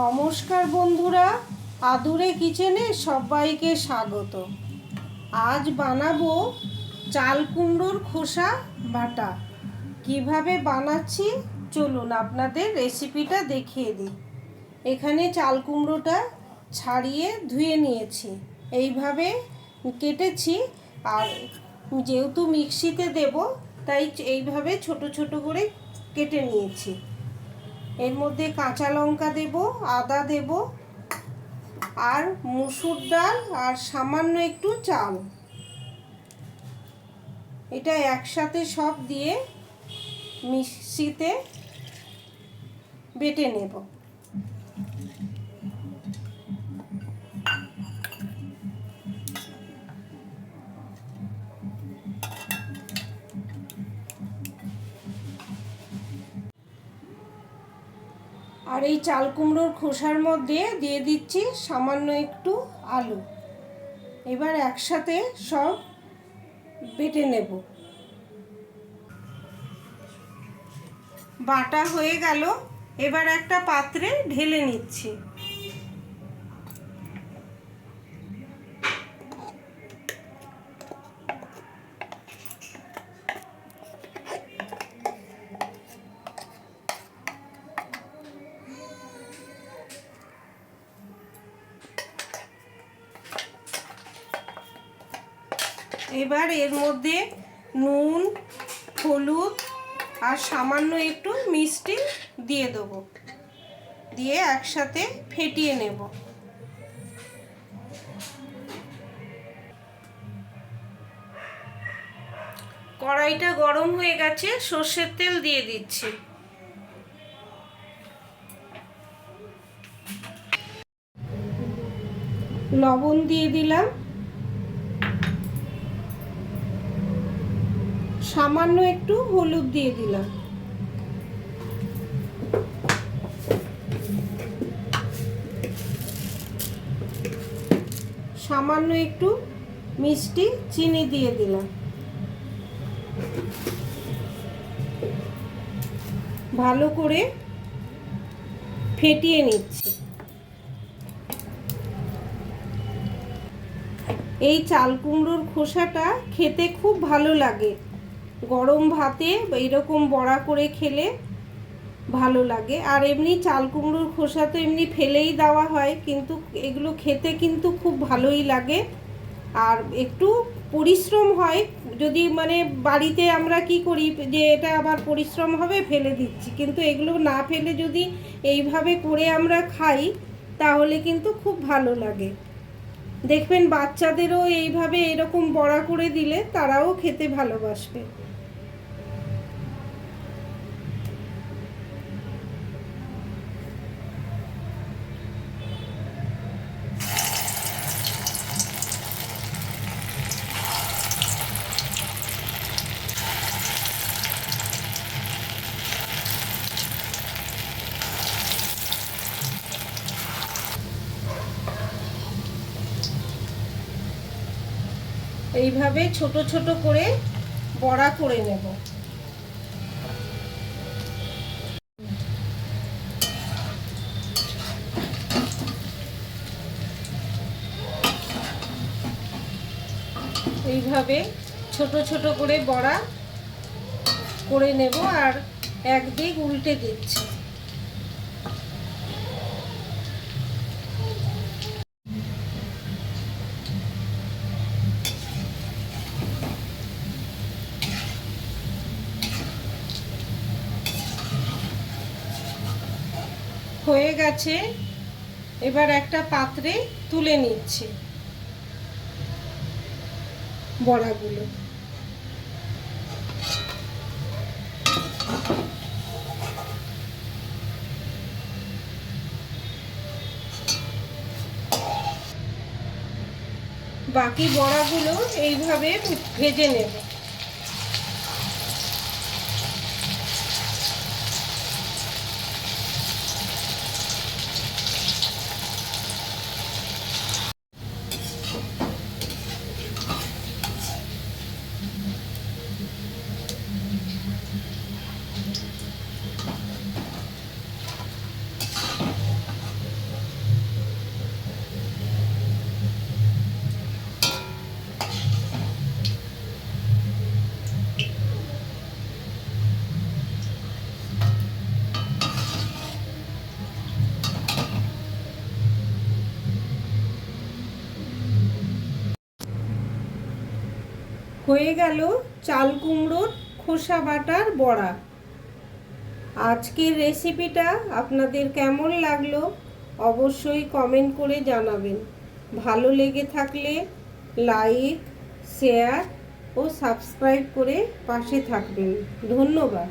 নমস্কার বন্ধুরা, আদুরে কিচেনে সবাইকে স্বাগত। আজ বানাবো চাল কুমড়োর খোসা বাটা। কিভাবে বানাচ্ছি চলুন আপনাদের রেসিপিটা দেখিয়ে দিই। এখানে চাল কুমড়োটা ছাড়িয়ে ধুয়ে নিয়েছি, এইভাবে কেটেছি। আর যেহেতু মিক্সিতে দেব তাই এইভাবে ছোট ছোট করে কেটে নিয়েছি। এর মধ্যে কাঁচা লঙ্কা দেব, আদা দেব, আর মুসুর ডাল আর সামান্য একটু চাল। এটা একসাথে সব দিয়ে মিক্সিতে বেটে নেব। আর এই চাল কুমড়োর খোসার মধ্যে দিয়ে দিচ্ছি সামান্য একটু আলু। এবার একসাথে সব বেটে নেব। বাটা হয়ে গেল, এবার একটা পাত্রে ঢেলে নিচ্ছি। এবার এর মধ্যে নুন, হলুদ আর সামান্য একটু মিষ্টি দিয়ে দেবো, দিয়ে একসাথে ফেটিয়ে নেব। কড়াইটা গরম হয়ে গেছে, সর্ষের তেল দিয়ে দিচ্ছি। লবণ দিয়ে দিলাম, সামান্য একটু হলুদ দিয়ে দিলাম, সামান্য একটু মিষ্টি চিনি দিয়ে দিলাম। ভালো করে ফেটিয়ে নিচ্ছি। এই চাল কুমড়োর খোসাটা খেতে খুব ভালো লাগে, গরম ভাতে এরকম বড়া করে খেলে ভালো লাগে। আর এমনি চাল কুমড়োর খোসা তো এমনি ফেলেই দেওয়া হয়, কিন্তু এগুলো খেতে কিন্তু খুব ভালোই লাগে। আর একটু পরিশ্রম হয়, যদি মানে বাড়িতে আমরা কি করি যে এটা আবার পরিশ্রম হবে ফেলে দিচ্ছি, কিন্তু এগুলো না ফেলে যদি এইভাবে করে আমরা খাই তাহলে কিন্তু খুব ভালো লাগে। দেখবেন বাচ্চাদেরও এইভাবে এরকম বড়া করে দিলে তারাও খেতে ভালোবাসবে। এইভাবে ছোট ছোট করে বড়া করে নেব। এইভাবে ছোট ছোট করে বড়া করে নেব, আর একদিক উল্টে দিচ্ছি। হয়ে গেছে, এবার একটা পাত্রে তুলে নিচ্ছি বড়াগুলো। বাকি বড়াগুলো এইভাবে ভেজে নেব। হয়ে গেল চাল কুমড়োর খোসা বাটার বড়া। আজকের রেসিপিটা আপনাদের কেমন লাগলো অবশ্যই কমেন্ট করে জানাবেন। ভালো লেগে থাকলে লাইক, শেয়ার ও সাবস্ক্রাইব করে পাশে থাকবেন। ধন্যবাদ।